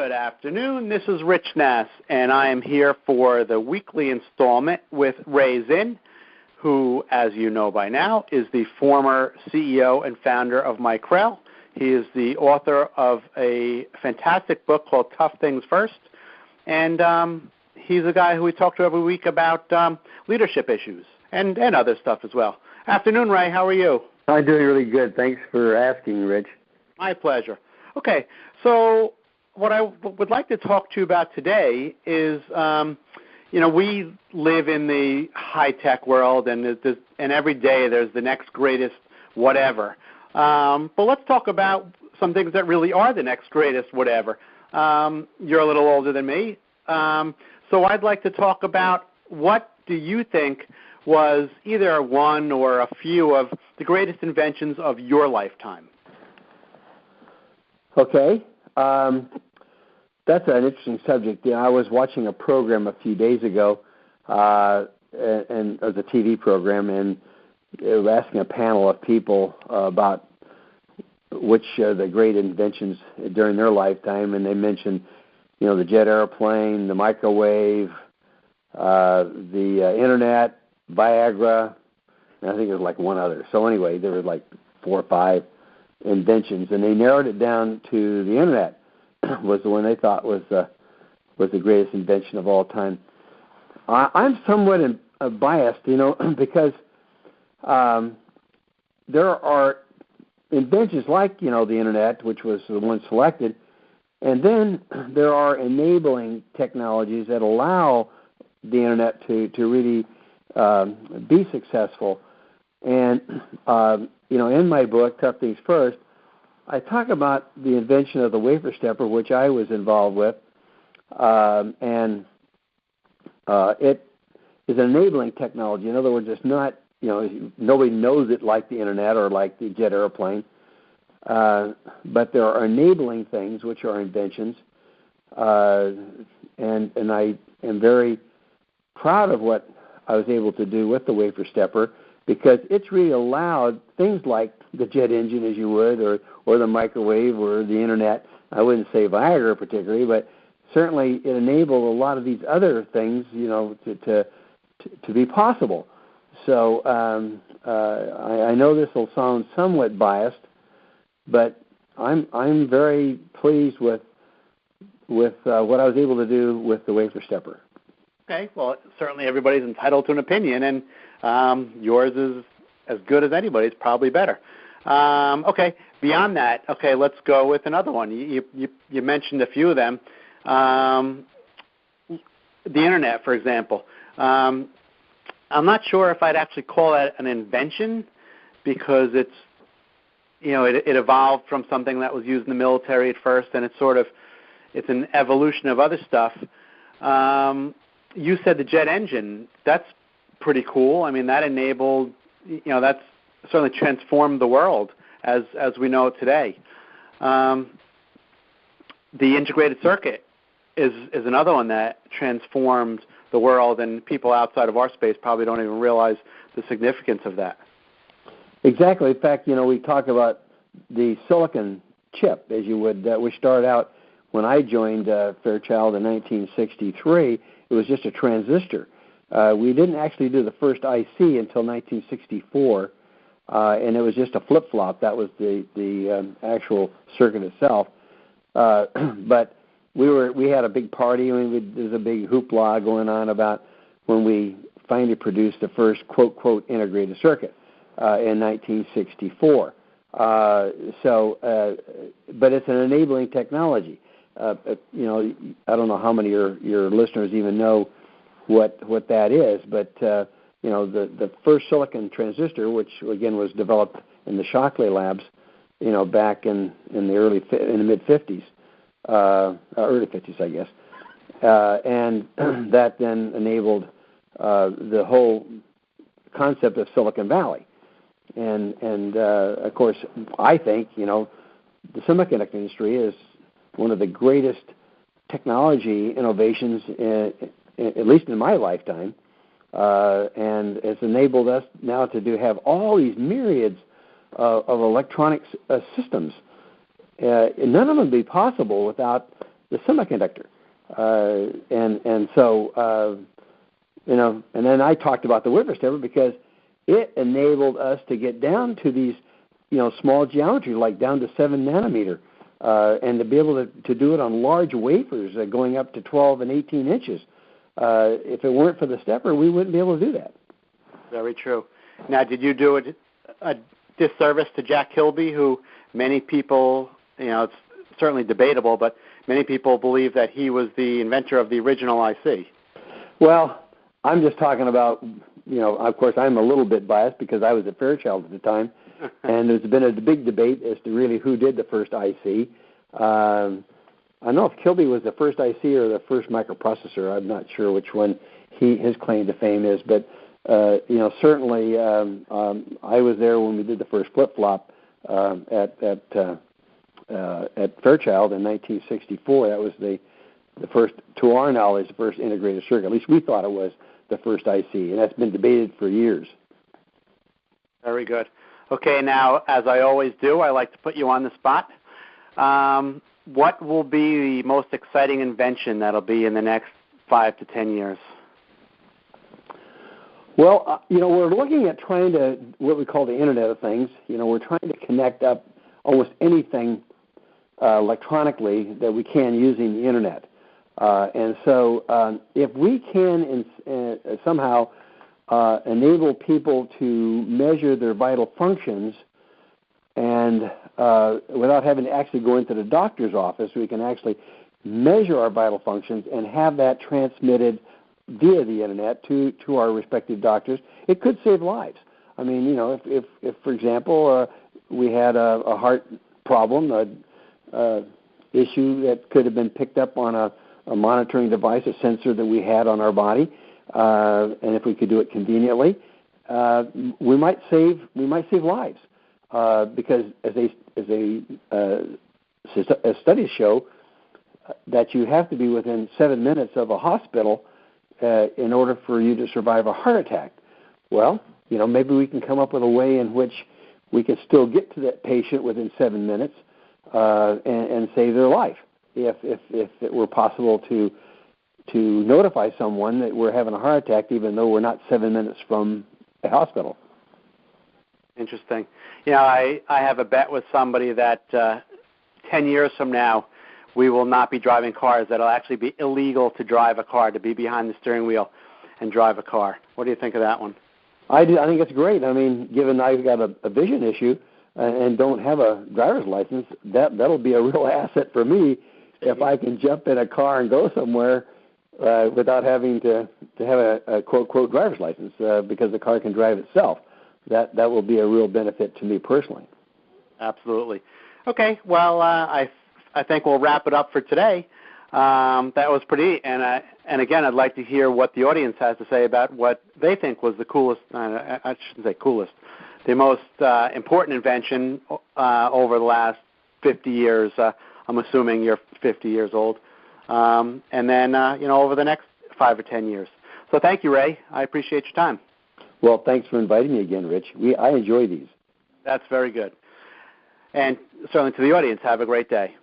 Good afternoon. This is Rich Nass, and I am here for the weekly installment with Ray Zinn, who, as you know by now, is the former CEO and founder of Micrel. He is the author of a fantastic book called Tough Things First, and he's a guy who we talk to every week about leadership issues and other stuff as well. Afternoon, Ray. How are you? I'm doing really good. Thanks for asking, Rich. My pleasure. Okay, so what I would like to talk to you about today is, we live in the high-tech world, and every day there's the next greatest whatever. But let's talk about some things that really are the next greatest whatever. You're a little older than me, so I'd like to talk about what do you think was either one or a few of the greatest inventions of your lifetime? Okay. That's an interesting subject. I was watching a program a few days ago, and it was a TV program, and they were asking a panel of people about which the great inventions during their lifetime, and they mentioned, the jet airplane, the microwave, the internet, Viagra, and I think there was like one other. So anyway, there were like 4 or 5 inventions, and they narrowed it down to the internet was the one they thought was the greatest invention of all time. I'm somewhat biased, because there are inventions like, the internet, which was the one selected, and then there are enabling technologies that allow the internet to really be successful. And, in my book, Tough Things First, I talk about the invention of the wafer stepper, which I was involved with, and it is an enabling technology. In other words, it's not, nobody knows it like the internet or like the jet airplane, but there are enabling things which are inventions, and I am very proud of what I was able to do with the wafer stepper, because it's really allowed things like the jet engine, as you would, or the microwave or the internet. I wouldn't say Viagra particularly, but certainly it enabled a lot of these other things, to be possible. So I know this will sound somewhat biased, but I'm very pleased with what I was able to do with the wafer stepper. Okay, well, certainly everybody's entitled to an opinion, and yours is as good as anybody's, probably better. Okay, beyond that, let's go with another one. You mentioned a few of them. The internet, for example. I'm not sure if I'd actually call that an invention, because it evolved from something that was used in the military at first, and it's an evolution of other stuff. You said the jet engine. That's pretty cool. I mean, that enabled, that's certainly transformed the world as we know it today. The integrated circuit is another one that transformed the world, and people outside of our space probably don't even realize the significance of that. Exactly. In fact, we talk about the silicon chip, as you would, which started out when I joined Fairchild in 1963. It was just a transistor. We didn't actually do the first IC until 1964, and it was just a flip-flop. That was the actual circuit itself. But we had a big party. There was a big hoopla going on about when we finally produced the first quote integrated circuit in 1964. But it's an enabling technology. I don't know how many of your listeners even know what that is, but the first silicon transistor, which again was developed in the Shockley labs, back in the mid 50s, early 50s, I guess, and that then enabled the whole concept of Silicon Valley, and of course, I think the semiconductor industry is one of the greatest technology innovations, at least in my lifetime, and it's enabled us now to have all these myriads of electronic systems. None of them would be possible without the semiconductor. And so, and then I talked about the wafer stepper because it enabled us to get down to these, small geometry, like down to 7 nanometer, and to be able to do it on large wafers going up to 12 and 18 inches. If it weren't for the stepper, we wouldn't be able to do that. Very true. Now, did you do a disservice to Jack Kilby, who many people, it's certainly debatable, but many people believe that he was the inventor of the original IC? Well, I'm just talking about, of course, I'm a little bit biased because I was at Fairchild at the time, and there's been a big debate as to really who did the first IC. I don't know if Kilby was the first IC or the first microprocessor. I'm not sure which one his claim to fame is, but certainly I was there when we did the first flip-flop at Fairchild in 1964. That was the first, to our knowledge, the first integrated circuit. At least we thought it was the first IC, and that's been debated for years. Very good. Okay, now, as I always do, I like to put you on the spot. What will be the most exciting invention that'll be in the next 5 to 10 years? Well, we're looking at trying to, what we call the Internet of Things. We're trying to connect up almost anything electronically that we can using the Internet. And so if we can somehow enable people to measure their vital functions and without having to actually go into the doctor's office, we can actually measure our vital functions and have that transmitted via the Internet to our respective doctors, it could save lives. I mean, if for example, we had a heart problem, issue that could have been picked up on a monitoring device, a sensor that we had on our body, and if we could do it conveniently, we might save lives. Because as studies show, that you have to be within 7 minutes of a hospital in order for you to survive a heart attack. Well, maybe we can come up with a way in which we can still get to that patient within 7 minutes and save their life. If it were possible to notify someone that we're having a heart attack, even though we're not 7 minutes from a hospital. Interesting. I have a bet with somebody that 10 years from now, we will not be driving cars. That it'll actually be illegal to drive a car, to be behind the steering wheel and drive a car. What do you think of that one? I think it's great. I mean, given I've got a vision issue and don't have a driver's license, that'll be a real asset for me if I can jump in a car and go somewhere without having to have a quote driver's license because the car can drive itself. That will be a real benefit to me personally. Absolutely. Okay. Well, I think we'll wrap it up for today. That was pretty, and again, I'd like to hear what the audience has to say about what they think was the coolest, I shouldn't say coolest, the most important invention over the last 50 years. I'm assuming you're 50 years old. And then, over the next 5 or 10 years. So thank you, Ray. I appreciate your time. Well, thanks for inviting me again, Rich. I enjoy these. That's very good. And certainly to the audience, have a great day.